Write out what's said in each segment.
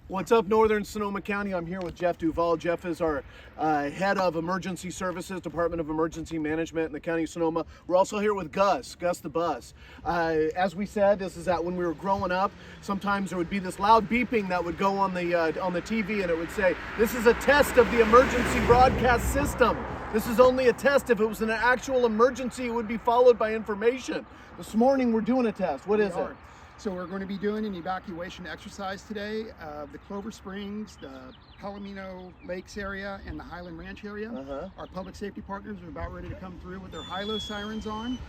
What's up, Northern Sonoma County? I'm here with Jeff DuVall. Jeff is our head of emergency services, Department of Emergency Management in the County of Sonoma. We're also here with Gus the bus. As we said, this is that when we were growing up, sometimes there would be this loud beeping that would go on the TV, and it would say, "This is a test of the emergency broadcast system. This is only a test. If it was an actual emergency, it would be followed by information." This morning, we're doing a test. What is it? So we're going to be doing an evacuation exercise today of the Clover Springs, the Palomino Lakes area, and the Highland Ranch area. Our public safety partners are about ready to come through with their high-low sirens on,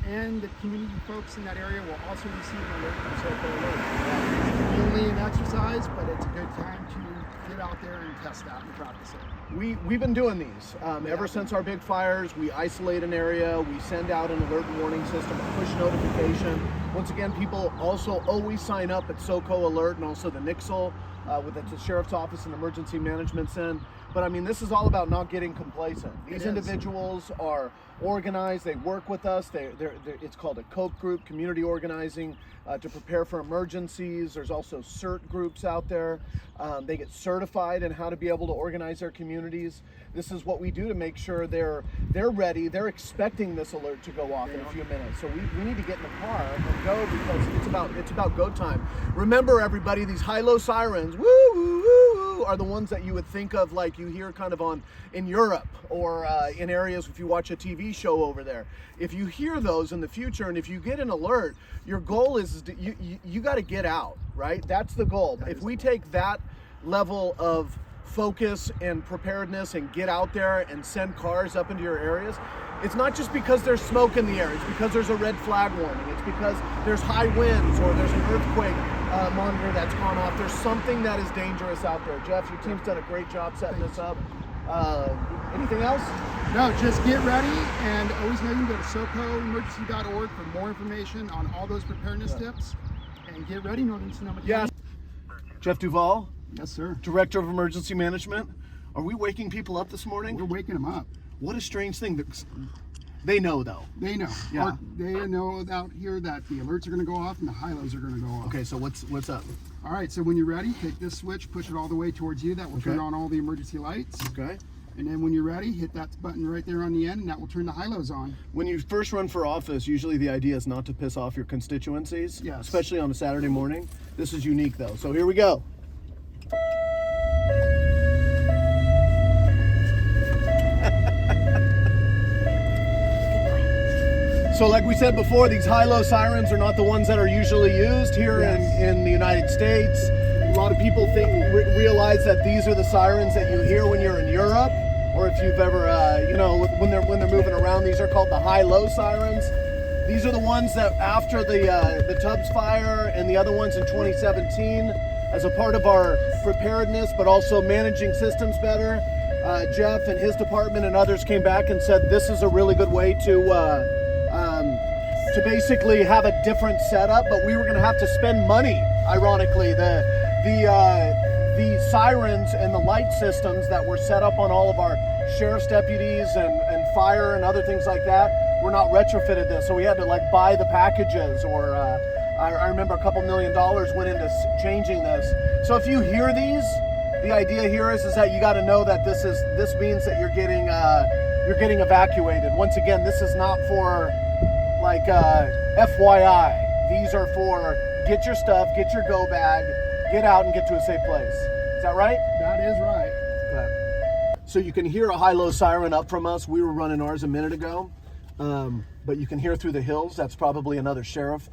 and the community folks in that area will also receive an alert from SoCoAlert. It's only an exercise, but it's a good time to get out there and test that and practice it. We've been doing these ever since our big fires. We isolate an area, we send out an alert and warning system, a push notification. Once again, people also always sign up at SoCoAlert and also the Nixle with the Sheriff's Office and Emergency Management Center. But I mean, this is all about not getting complacent. These individuals are organized, they work with us. It's called a COPE group, community organizing, to prepare for emergencies. There's also CERT groups out there. They get certified in how to be able to organize their communities. This is what we do to make sure they're ready. They're expecting this alert to go off in a few minutes. So we need to get in the car and go, because it's about go time. Remember, everybody, these high-low sirens, woo, woo, woo, woo, are the ones that you would think of like you hear kind of in Europe or in areas if you watch a TV show over there. If you hear those in the future, and if you get an alert, your goal is you got to get out, right? That's the goal. If we take that level of focus and preparedness and get out there and send cars up into your areas, it's not just because there's smoke in the air, it's because there's a red flag warning, it's because there's high winds or there's an earthquake monitor that's gone off. There's something that is dangerous out there. Jeff, your team's done a great job setting this up. Anything else? No, just get ready, and always know you can go to SoCoEmergency.org for more information on all those preparedness tips. And get ready, Northern Sonoma County. Yes. Jeff DuVall? Yes, sir. Director of Emergency Management. Are we waking people up this morning? We're waking them up. What a strange thing. They know, though. They know. Yeah. They know out here that the alerts are going to go off and the high-lows are going to go off. Okay, so what's up? All right, so when you're ready, take this switch, push it all the way towards you. That will turn on all the emergency lights. Okay. And then when you're ready, hit that button right there on the end, and that will turn the high-lows on. When you first run for office, usually the idea is not to piss off your constituencies, yes, especially on a Saturday morning. This is unique, though. So here we go. So like we said before, these high-low sirens are not the ones that are usually used here in the United States. A lot of people realize that these are the sirens that you hear when you're in Europe, or if you've ever, when they're moving around. These are called the high-low sirens. These are the ones that after the Tubbs fire and the other ones in 2017, as a part of our preparedness, but also managing systems better, Jeff and his department and others came back and said this is a really good way to basically have a different setup, but we were going to have to spend money. Ironically, the sirens and the light systems that were set up on all of our sheriff's deputies and fire and other things like that were not retrofitted this, so we had to like buy the packages, or I remember $2 million went into changing this. So if you hear these, the idea here is that you got to know that this means that you're getting evacuated. Once again, this is not for like FYI. These are for get your stuff, get your go bag, get out and get to a safe place. Is that right? That is right. Okay. So you can hear a high-low siren up from us. We were running ours a minute ago, but you can hear through the hills. That's probably another sheriff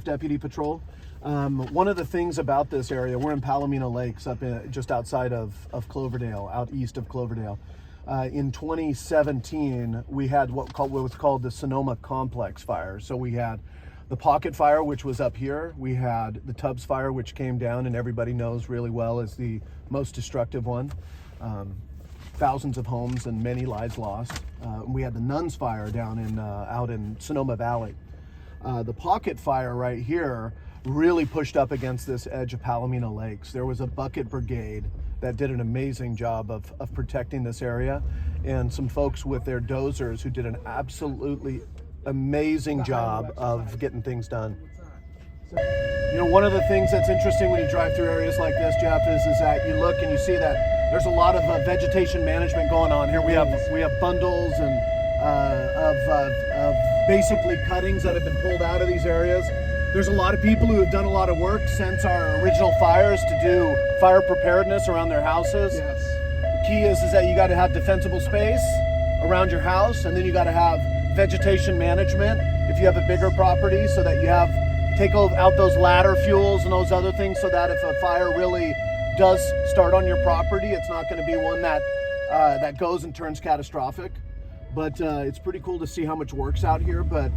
deputy patrol. One of the things about this area, we're in Palomino Lakes, just outside of Cloverdale, out east of Cloverdale. In 2017, we had what was called the Sonoma complex fire. So we had the pocket fire, which was up here. We had the Tubbs fire, which came down, and everybody knows really well is the most destructive one. Thousands of homes and many lives lost. We had the Nuns fire down out in Sonoma Valley. The pocket fire right here really pushed up against this edge of Palomino Lakes. There was a bucket brigade that did an amazing job of protecting this area, and some folks with their dozers who did an absolutely amazing job of getting things done. You know, one of the things that's interesting when you drive through areas like this, Jeff, is that you look and you see that there's a lot of vegetation management going on here. We have bundles and of basically cuttings that have been pulled out of these areas. There's a lot of people who have done a lot of work since our original fires to do fire preparedness around their houses. Yes. The key is that you got to have defensible space around your house, and then you got to have vegetation management if you have a bigger property, so that you have take out those ladder fuels and those other things, so that if a fire really does start on your property, it's not going to be one that that goes and turns catastrophic. But it's pretty cool to see how much work's out here. But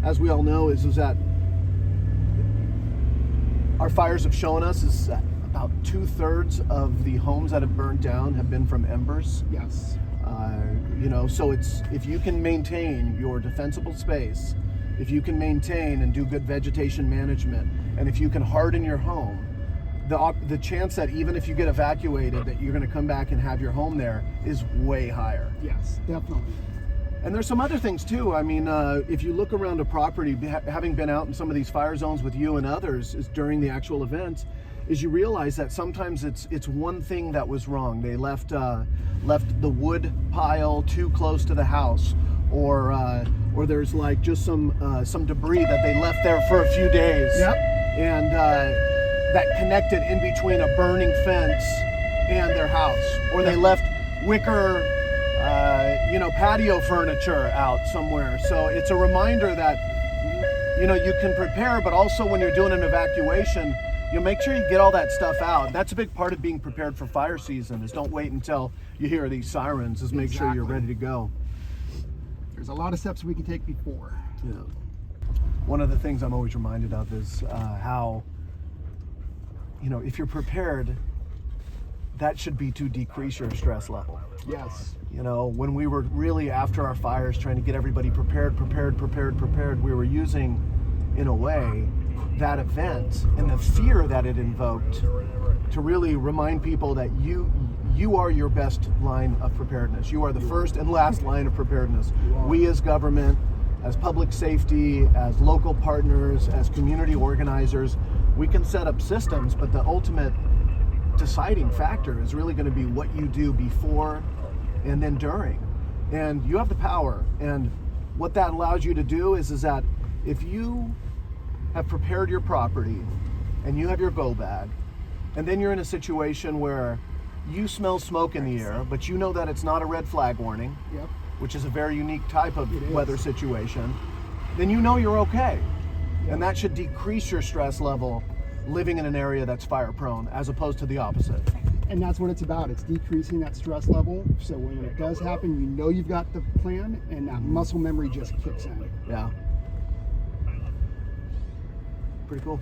as we all know, is that our fires have shown us is that about 2/3 of the homes that have burned down have been from embers. Yes. You know, so it's, if you can maintain your defensible space, if you can maintain and do good vegetation management, and if you can harden your home, the chance that even if you get evacuated, that you're going to come back and have your home there is way higher. Yes, definitely. And there's some other things too. I mean, if you look around a property, having been out in some of these fire zones with you and others is during the actual events, is you realize that sometimes it's one thing that was wrong. They left the wood pile too close to the house, or there's like just some debris that they left there for a few days. Yep. And that connected in between a burning fence and their house, or they left wicker patio furniture out somewhere. So it's a reminder that, you know, you can prepare, but also when you're doing an evacuation, you make sure you get all that stuff out. That's a big part of being prepared for fire season, is don't wait until you hear these sirens, is make sure you're ready to go. There's a lot of steps we can take before. Yeah. One of the things I'm always reminded of is how, you know, if you're prepared, that should be to decrease your stress level. Yes. You know, when we were really after our fires trying to get everybody prepared, we were using, in a way, that event and the fear that it invoked to really remind people that you are your best line of preparedness. You are the first and last line of preparedness. We as government, as public safety, as local partners, as community organizers, we can set up systems, but the ultimate deciding factor is really going to be what you do before and then during. And you have the power. And what that allows you to do is that if you have prepared your property and you have your go bag, and then you're in a situation where you smell smoke in the air, but you know that it's not a red flag warning, Yep. which is a very unique type of weather situation, then you know you're okay. And that should decrease your stress level living in an area that's fire prone, as opposed to the opposite. And that's what it's about. It's decreasing that stress level. So when it does happen, you know you've got the plan, and that muscle memory just kicks in. Yeah. Pretty cool.